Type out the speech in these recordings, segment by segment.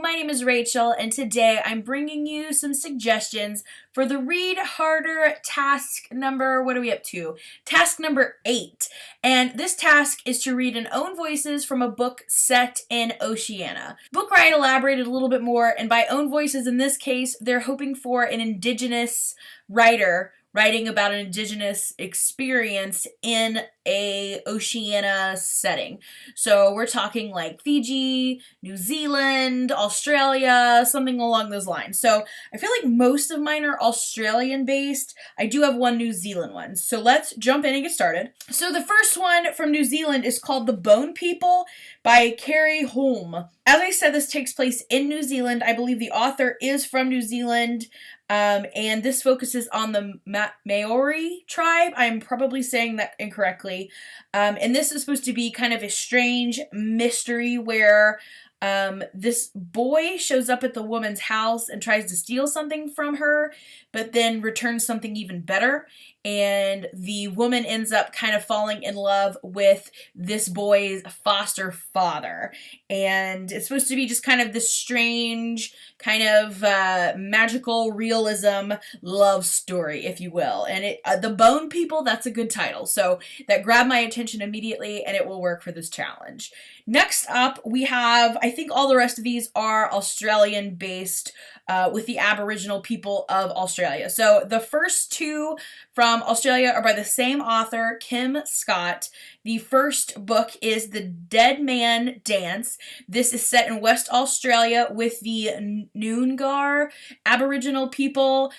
my name is Rachel, and today I'm bringing you some suggestions for the Read Harder task number, what are we up to? Task number 8. And this task is to read an Own Voices from a book set in Oceania. Book Riot elaborated a little bit more, and by Own Voices in this case, they're hoping for an indigenous writer writing about an indigenous experience in a Oceania setting. So we're talking like Fiji, New Zealand, Australia, something along those lines. So I feel like most of mine are Australian based. I do have one New Zealand one. So let's jump in and get started. So the first one from New Zealand is called The Bone People by Carrie Holm. As I said, this takes place in New Zealand. I believe the author is from New Zealand. And this focuses on the Maori tribe. I'm probably saying that incorrectly. And this is supposed to be kind of a strange mystery where this boy shows up at the woman's house and tries to steal something from her, but then returns something even better. And the woman ends up kind of falling in love with this boy's foster father. And it's supposed to be just kind of this strange kind of magical realism love story, if you will. And The Bone People, that's a good title. So that grabbed my attention immediately, and it will work for this challenge. Next up, we have, I think all the rest of these are Australian-based with the Aboriginal people of Australia. So the first two from Australia are by the same author, Kim Scott. The first book is The Dead Man Dance. This is set in West Australia with the Noongar Aboriginal people,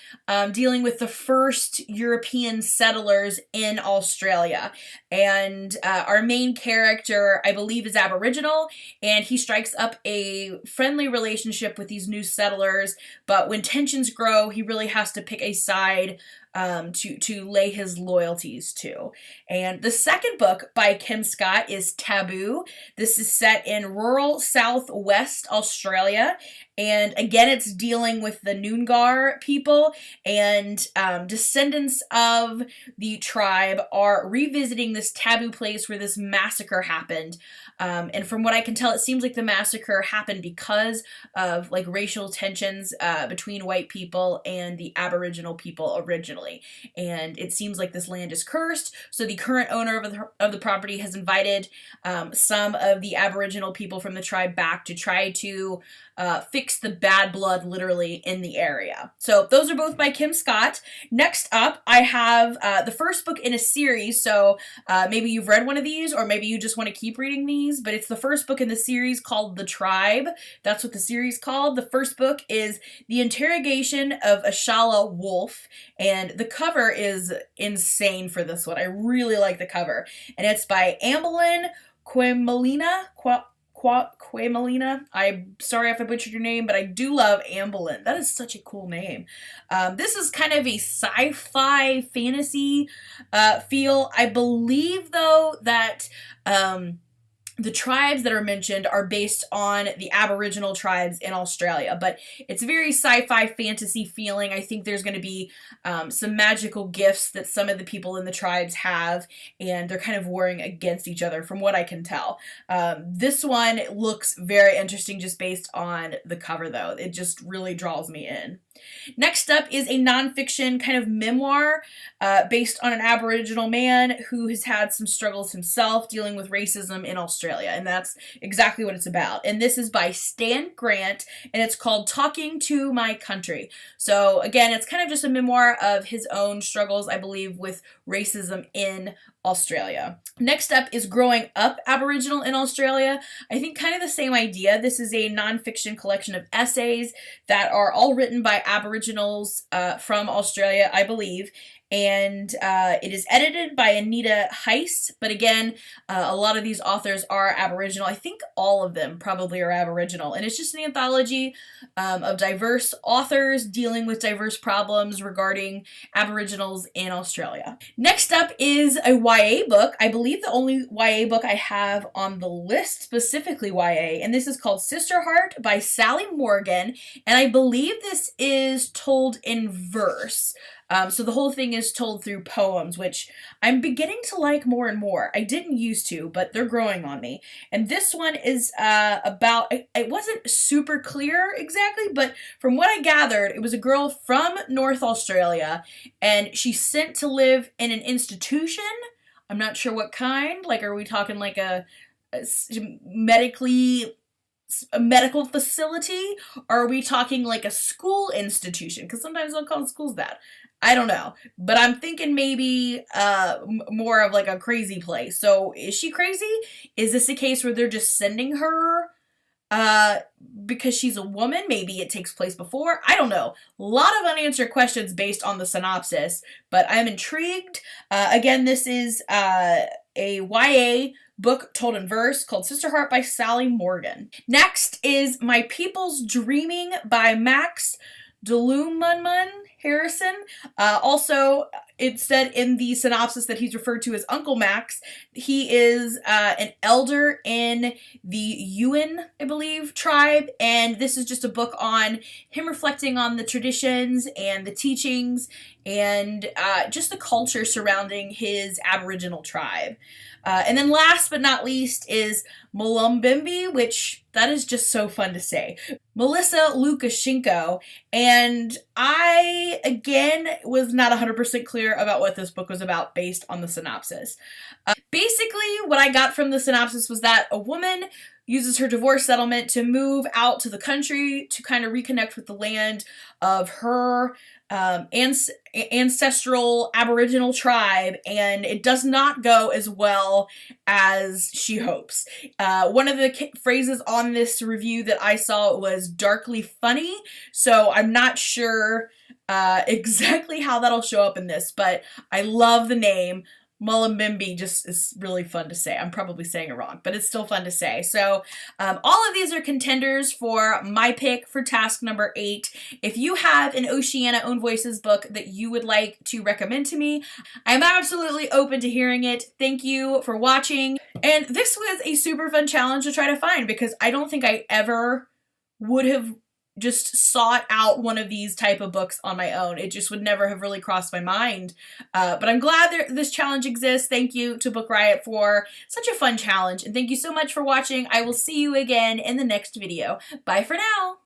dealing with the first European settlers in Australia. And our main character, I believe, is Aboriginal, and he strikes up a friendly relationship with these new settlers, but when tensions grow, he really has to pick a side to lay his loyalties to. And the second book by Kim Scott is Taboo. This is set in rural southwest Australia, and again it's dealing with the Noongar people, and descendants of the tribe are revisiting this taboo place where this massacre happened. And from what I can tell, it seems like the massacre happened because of like racial tensions between white people and the Aboriginal people originally. And it seems like this land is cursed, so the current owner of the property has invited some of the Aboriginal people from the tribe back to try to fix the bad blood literally in the area. So those are both by Kim Scott. Next up, I have the first book in a series. So maybe you've read one of these, or maybe you just want to keep reading these, but it's the first book in the series called The Tribe. That's what the series is called. The first book is The Interrogation of Ashala Wolf, and the cover is insane for this one. I really like the cover. And it's by Amberlynn Quemelina. Quemelina. I'm sorry if I butchered your name, but I do love Amberlynn. That is such a cool name. This is kind of a sci-fi fantasy feel. I believe, though, that the tribes that are mentioned are based on the Aboriginal tribes in Australia, but it's very sci-fi fantasy feeling. I think there's going to be some magical gifts that some of the people in the tribes have, and they're kind of warring against each other from what I can tell. This one looks very interesting just based on the cover, though. It just really draws me in. Next up is a nonfiction kind of memoir based on an Aboriginal man who has had some struggles himself dealing with racism in Australia, and that's exactly what it's about. And this is by Stan Grant, and it's called Talking to My Country. So again, it's kind of just a memoir of his own struggles, I believe, with racism in Australia. Next up is Growing Up Aboriginal in Australia. I think kind of the same idea. This is a nonfiction collection of essays that are all written by Aboriginals from Australia, I believe. And it is edited by Anita Heiss, but again, a lot of these authors are Aboriginal. I think all of them probably are Aboriginal, and it's just an anthology of diverse authors dealing with diverse problems regarding Aboriginals in Australia. Next up is a YA book. I believe the only YA book I have on the list, specifically YA, and this is called Sister Hart by Sally Morgan, and I believe this is told in verse. So the whole thing is told through poems, which I'm beginning to like more and more. I didn't used to, but they're growing on me. And this one is about, it wasn't super clear exactly, but from what I gathered, it was a girl from North Australia, and she's sent to live in an institution. I'm not sure what kind. Like, are we talking like a medical facility? Or are we talking like a school institution? Because sometimes they'll call schools that. I don't know. But I'm thinking maybe more of like a crazy place. So is she crazy? Is this a case where they're just sending her because she's a woman? Maybe it takes place before. I don't know. A lot of unanswered questions based on the synopsis, but I'm intrigued. Again, this is a YA book told in verse called Sister Hart by Sally Morgan. Next is My People's Dreaming by Max Mullumbimby Harrison. Also, it said in the synopsis that he's referred to as Uncle Max. He is an elder in the Yuin, I believe, tribe, and this is just a book on him reflecting on the traditions and the teachings and just the culture surrounding his Aboriginal tribe. And then last but not least is Mullumbimby, which that is just so fun to say. Melissa Lukashenko, and I, again, was not 100% clear about what this book was about based on the synopsis. Basically, what I got from the synopsis was that a woman uses her divorce settlement to move out to the country to kind of reconnect with the land of her ancestral Aboriginal tribe, and it does not go as well as she hopes. One of the phrases on this review that I saw was darkly funny, so I'm not sure exactly how that'll show up in this, but I love the name. Mullumbimby just is really fun to say. I'm probably saying it wrong, but it's still fun to say. So all of these are contenders for my pick for task number 8. If you have an Oceania Own Voices book that you would like to recommend to me, I'm absolutely open to hearing it. Thank you for watching. And this was a super fun challenge to try to find, because I don't think I ever would have just sought out one of these type of books on my own. It just would never have really crossed my mind. But I'm glad this challenge exists. Thank you to Book Riot for such a fun challenge. And thank you so much for watching. I will see you again in the next video. Bye for now.